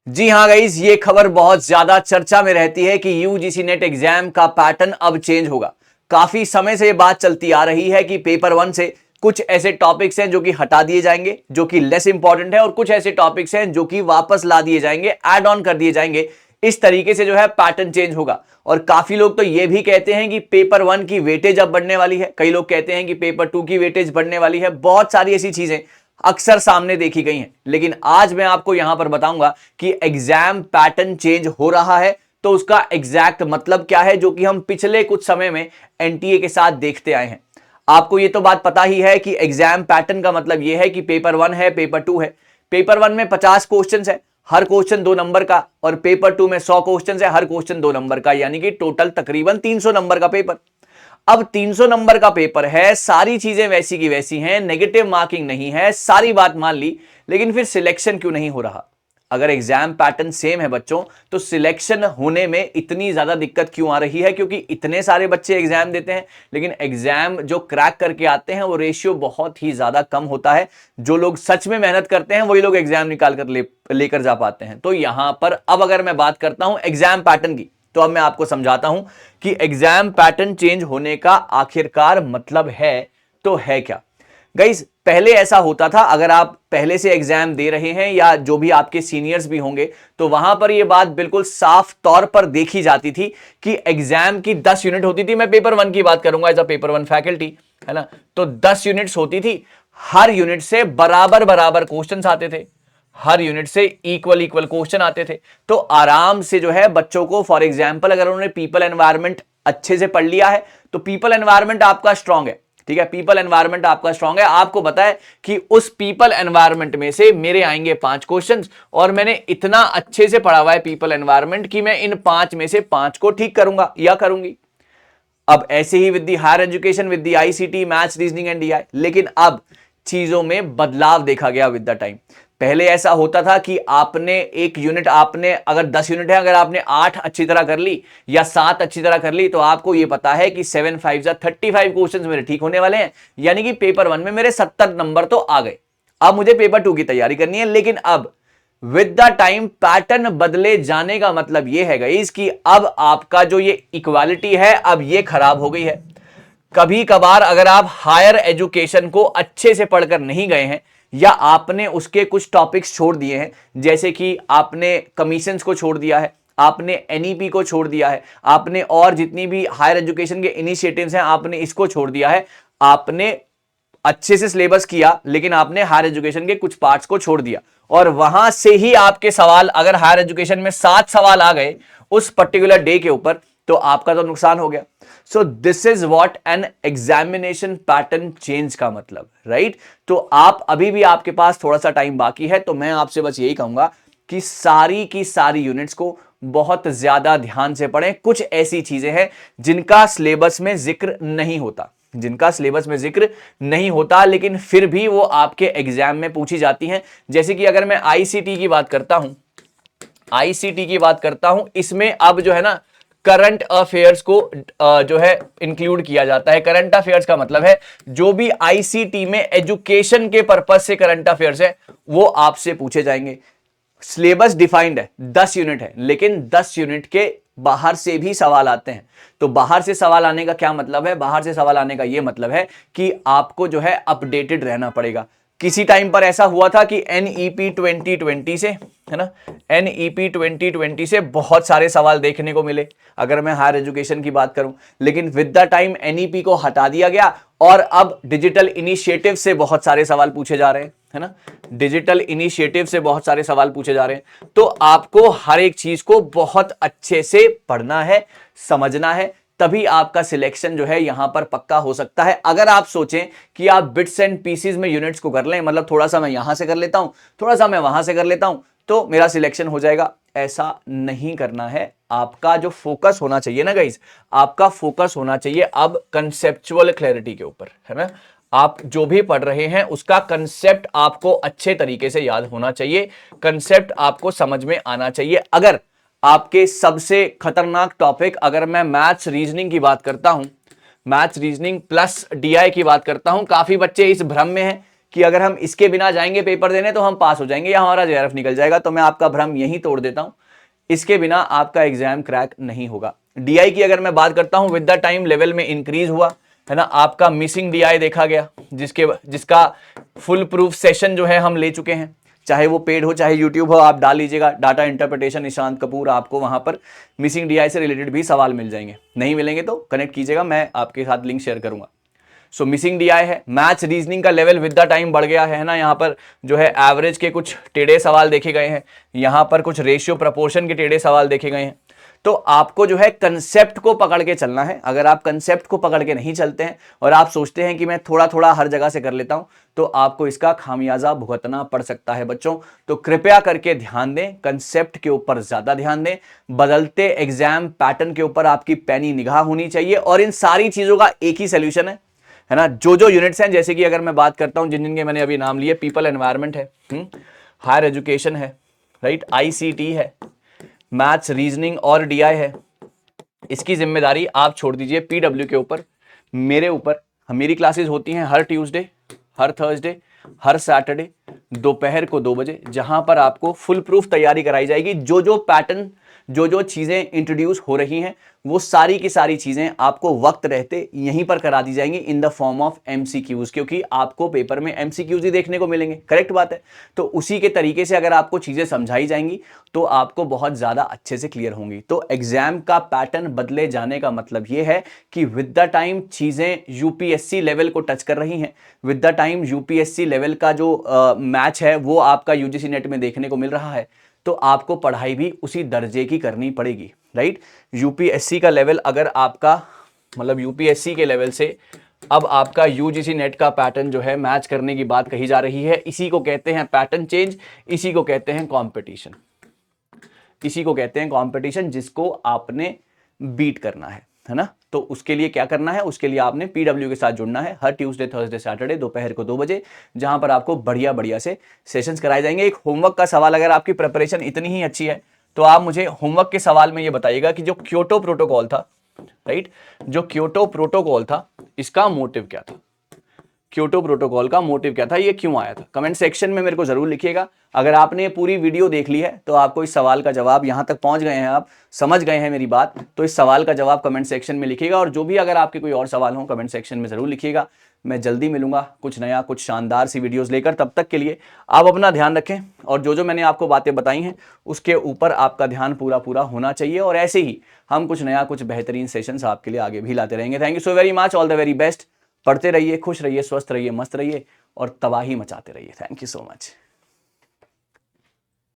जी हाँ गाइस, ये खबर बहुत ज्यादा चर्चा में रहती है कि यूजीसी नेट एग्जाम का पैटर्न अब चेंज होगा। काफी समय से ये बात चलती आ रही है कि पेपर वन से कुछ ऐसे टॉपिक्स हैं जो कि हटा दिए जाएंगे, जो कि लेस इंपॉर्टेंट है, और कुछ ऐसे टॉपिक्स हैं जो कि वापस ला दिए जाएंगे, ऐड ऑन कर दिए जाएंगे। इस तरीके से जो है पैटर्न चेंज होगा। और काफी लोग तो ये भी कहते हैं कि पेपर वन की वेटेज अब बढ़ने वाली है, कई लोग कहते हैं कि पेपर टू की वेटेज बढ़ने वाली है। बहुत सारी ऐसी चीजें अक्सर सामने देखी गई हैं, लेकिन आज मैं आपको यहां पर बताऊंगा कि एग्जाम पैटर्न चेंज हो रहा है तो उसका एग्जैक्ट मतलब क्या है, जो कि हम पिछले कुछ समय में एनटीए के साथ देखते आए हैं। आपको ये तो बात पता ही है कि एग्जाम पैटर्न का मतलब यह है कि पेपर वन है, पेपर टू है। पेपर वन में 50 क्वेश्चन है, हर क्वेश्चन 2 नंबर का, और पेपर टू में 100 क्वेश्चन है, हर क्वेश्चन 2 नंबर का, यानी कि टोटल तकरीबन 300 नंबर का पेपर। अब 300 नंबर का पेपर है, सारी चीजें वैसी की वैसी हैं, नेगेटिव मार्किंग नहीं है, सारी बात मान ली, लेकिन फिर सिलेक्शन क्यों नहीं हो रहा? अगर एग्जाम पैटर्न सेम है बच्चों, तो सिलेक्शन होने में इतनी ज्यादा दिक्कत क्यों आ रही है? क्योंकि इतने सारे बच्चे एग्जाम देते हैं, लेकिन एग्जाम जो क्रैक करके आते हैं वो रेशियो बहुत ही ज्यादा कम होता है। जो लोग सच में मेहनत करते हैं वही लोग एग्जाम निकाल कर लेकर जा पाते हैं। तो यहां पर अब अगर मैं बात करता हूं एग्जाम पैटर्न की, तो अब मैं आपको समझाता हूं कि एग्जाम पैटर्न चेंज होने का आखिरकार मतलब है तो है क्या। गाइस, पहले ऐसा होता था, अगर आप पहले से एग्जाम दे रहे हैं या जो भी आपके सीनियर्स भी होंगे, तो वहां पर यह बात बिल्कुल साफ तौर पर देखी जाती थी कि एग्जाम की 10 यूनिट होती थी। मैं पेपर वन की बात करूंगा as a paper one faculty, है ना। तो 10 यूनिट्स होती थी, हर यूनिट से बराबर बराबर क्वेश्चंस आते थे, हर यूनिट से इक्वल इक्वल क्वेश्चन आते थे। तो आराम से जो है बच्चों को, फॉर एग्जांपल अगर उन्होंने पीपल एनवायरनमेंट अच्छे से पढ़ लिया है, तो पीपल एनवायरनमेंट आपका स्ट्रांग है, ठीक है, पीपल एनवायरनमेंट आपका स्ट्रांग है। आपको पता है कि उस पीपल एनवायरनमेंट में से मेरे आएंगे 5 क्वेश्चंस, और मैंने इतना अच्छे से पढ़ा हुआ है पीपल एनवायरनमेंट कि मैं इन 5 में से 5 को ठीक करूंगा या करूंगी। अब ऐसे ही with the higher education, with the ICT, maths, reasoning and DI, लेकिन अब चीजों में बदलाव देखा गया विद द टाइम। पहले ऐसा होता था कि आपने एक यूनिट, आपने अगर 10 यूनिट है, अगर आपने 8 अच्छी तरह कर ली या 7 अच्छी तरह कर ली, तो आपको यह पता है कि 7 5 35 क्वेश्चंस मेरे ठीक होने वाले हैं, यानी कि पेपर वन में मेरे 70 नंबर तो आ गए। अब मुझे पेपर टू की तैयारी करनी है, लेकिन अब विद द टाइम पैटर्न बदले जाने का मतलब यह है गाइस कि अब आपका जो ये इक्वालिटी है, अब ये खराब हो गई है। कभी कभार अगर आप हायर एजुकेशन को अच्छे से पढ़कर नहीं गए हैं, या आपने उसके कुछ टॉपिक्स छोड़ दिए हैं, जैसे कि आपने कमीशंस को छोड़ दिया है, आपने एनईपी को छोड़ दिया है, आपने और जितनी भी हायर एजुकेशन के इनिशिएटिव्स हैं आपने इसको छोड़ दिया है, आपने अच्छे से सिलेबस किया लेकिन आपने हायर एजुकेशन के कुछ पार्ट्स को छोड़ दिया, और वहां से ही आपके सवाल, अगर हायर एजुकेशन में 7 सवाल आ गए उस पर्टिकुलर डे के ऊपर, तो आपका तो नुकसान हो गया। So this is what an examination pattern change का मतलब, राइट। तो आप अभी भी, आपके पास थोड़ा सा टाइम बाकी है, तो मैं आपसे बस यही कहूंगा कि सारी की सारी यूनिट्स को बहुत ज्यादा ध्यान से पढ़ें। कुछ ऐसी चीजें हैं जिनका सिलेबस में जिक्र नहीं होता, जिनका सिलेबस में जिक्र नहीं होता, लेकिन फिर भी वो आपके एग्जाम में पूछी जाती हैं। जैसे कि अगर मैं आईसीटी की बात करता हूं, आईसीटी की बात करता हूं, इसमें अब जो है ना करंट अफेयर्स को जो है इंक्लूड किया जाता है। करंट अफेयर्स का मतलब है जो भी आईसीटी में एजुकेशन के पर्पज से करंट अफेयर्स है वो आपसे पूछे जाएंगे। सिलेबस डिफाइंड है, 10 यूनिट है, लेकिन 10 यूनिट के बाहर से भी सवाल आते हैं। तो बाहर से सवाल आने का क्या मतलब है? बाहर से सवाल आने का यह मतलब है कि आपको जो है अपडेटेड रहना पड़ेगा। किसी टाइम पर ऐसा हुआ था कि एनईपी 2020 से, है ना, एनईपी 2020 से बहुत सारे सवाल देखने को मिले, अगर मैं हायर एजुकेशन की बात करूं, लेकिन विद द टाइम एनईपी को हटा दिया गया और अब डिजिटल इनिशिएटिव से बहुत सारे सवाल पूछे जा रहे हैं, है ना, डिजिटल इनिशिएटिव से बहुत सारे सवाल पूछे जा रहे हैं। तो आपको हर एक चीज को बहुत अच्छे से पढ़ना है, समझना है, तभी आपका सिलेक्शन जो है यहां पर पक्का हो सकता है। अगर आप सोचें कि आप बिट्स एंड पीसीज में यूनिट्स को कर लें, मतलब थोड़ा सा मैं यहां से कर लेता हूं, थोड़ा सा मैं वहां से कर लेता हूं, तो मेरा सिलेक्शन हो जाएगा, ऐसा नहीं करना है। आपका जो फोकस होना चाहिए ना गाइस, आपका फोकस होना चाहिए अब कंसेप्चुअल क्लैरिटी के ऊपर, है ना। आप जो भी पढ़ रहे हैं उसका कंसेप्ट आपको अच्छे तरीके से याद होना चाहिए, कंसेप्ट आपको समझ में आना चाहिए। अगर आपके सबसे खतरनाक टॉपिक, अगर मैं मैथ्स रीजनिंग की बात करता हूं, मैथ्स रीजनिंग प्लस डीआई की बात करता हूं, काफी बच्चे इस भ्रम में हैं कि अगर हम इसके बिना जाएंगे पेपर देने तो हम पास हो जाएंगे या हमारा जेआरएफ निकल जाएगा। तो मैं आपका भ्रम यहीं तोड़ देता हूं, इसके बिना आपका एग्जाम क्रैक नहीं होगा। डीआई की अगर मैं बात करता हूं, विद द टाइम लेवल में इंक्रीज हुआ है ना, आपका मिसिंग डीआई देखा गया, जिसका फुल प्रूफ सेशन जो है हम ले चुके हैं, चाहे वो पेड हो चाहे यूट्यूब हो, आप डाल लीजिएगा डाटा इंटरप्रिटेशन निशांत कपूर, आपको वहां पर मिसिंग डीआई से रिलेटेड भी सवाल मिल जाएंगे। नहीं मिलेंगे तो कनेक्ट कीजिएगा, मैं आपके साथ लिंक शेयर करूंगा। सो मिसिंग डीआई है। मैथ्स रीजनिंग का लेवल विद द टाइम बढ़ गया है ना, यहाँ पर जो है एवरेज के कुछ टेढ़े सवाल देखे गए हैं, यहाँ पर कुछ रेशियो प्रपोर्शन के टेढ़े सवाल देखे गए हैं। तो आपको जो है कंसेप्ट को पकड़ के चलना है। अगर आप कंसेप्ट को पकड़ के नहीं चलते हैं और आप सोचते हैं कि मैं थोड़ा थोड़ा हर जगह से कर लेता हूं, तो आपको इसका खामियाजा भुगतना पड़ सकता है बच्चों। तो कृपया करके ध्यान दें, कंसेप्ट के ऊपर ज्यादा ध्यान दें, बदलते एग्जाम पैटर्न के ऊपर आपकी पैनी निगाह होनी चाहिए, और इन सारी चीजों का एक ही सोल्यूशन है ना। जो यूनिट्स हैं, जैसे कि अगर मैं बात करता हूं जिन जिनके मैंने अभी नाम लिए, पीपल एनवायरमेंट है, हायर एजुकेशन है, राइट, आईसीटी है, मैथ्स रीजनिंग और डीआई है, इसकी जिम्मेदारी आप छोड़ दीजिए पीडब्ल्यू के ऊपर, मेरे ऊपर। मेरी क्लासेस होती हैं हर ट्यूसडे, हर थर्सडे, हर सैटरडे दोपहर को 2 बजे, जहां पर आपको फुल प्रूफ तैयारी कराई जाएगी। जो पैटर्न, जो चीजें इंट्रोड्यूस हो रही हैं, वो सारी की सारी चीजें आपको वक्त रहते यहीं पर करा दी जाएंगी in the form of MCQs, क्योंकि आपको पेपर में एमसीक्यूज ही देखने को मिलेंगे। करेक्ट बात है। तो उसी के तरीके से अगर आपको चीजें समझाई जाएंगी तो आपको बहुत ज्यादा अच्छे से क्लियर होंगी। तो एग्जाम का पैटर्न बदले जाने का मतलब यह है कि विद द टाइम चीजें यूपीएससी लेवल को टच कर रही हैं। With the time UPSC level का जो मैच है वो आपका यूजीसी नेट में देखने को मिल रहा है, तो आपको पढ़ाई भी उसी दर्जे की करनी पड़ेगी, राइट। यूपीएससी का लेवल अगर आपका, मतलब यूपीएससी के लेवल से अब आपका यूजीसी नेट का पैटर्न जो है मैच करने की बात कही जा रही है, इसी को कहते हैं पैटर्न चेंज, इसी को कहते हैं कंपटीशन, इसी को कहते हैं कंपटीशन, जिसको आपने बीट करना है ना। तो उसके लिए क्या करना है, उसके लिए आपने पीडब्ल्यू के साथ जुड़ना है हर ट्यूसडे, थर्सडे, सैटरडे दोपहर को 2 बजे, जहां पर आपको बढ़िया बढ़िया से सेशंस कराए जाएंगे। एक होमवर्क का सवाल, अगर आपकी प्रिपरेशन इतनी ही अच्छी है तो आप मुझे होमवर्क के सवाल में ये बताइएगा कि जो क्योटो प्रोटोकॉल था, राइट, जो क्योटो प्रोटोकॉल था, इसका मोटिव क्या था, क्योटो प्रोटोकॉल का मोटिव क्या था, ये क्यों आया था। कमेंट सेक्शन में मेरे को जरूर लिखिएगा। अगर आपने पूरी वीडियो देख ली है तो आपको इस सवाल का जवाब, यहां तक पहुंच गए हैं आप, समझ गए हैं मेरी बात, तो इस सवाल का जवाब कमेंट सेक्शन में लिखिएगा। और जो भी अगर आपके कोई और सवाल हो कमेंट सेक्शन में जरूर लिखिएगा। मैं जल्दी मिलूंगा कुछ नया, कुछ शानदार सी वीडियोस लेकर। तब तक के लिए आप अपना ध्यान रखें, और जो मैंने आपको बातें बताई हैं उसके ऊपर आपका ध्यान पूरा पूरा होना चाहिए। और ऐसे ही हम कुछ नया, कुछ बेहतरीन सेशंस आपके लिए आगे भी लाते रहेंगे। Thank you so very much, all the very best. पढ़ते रहिए, खुश रहिए, स्वस्थ रहिए, मस्त रहिए और तबाही मचाते रहिए। Thank you so much.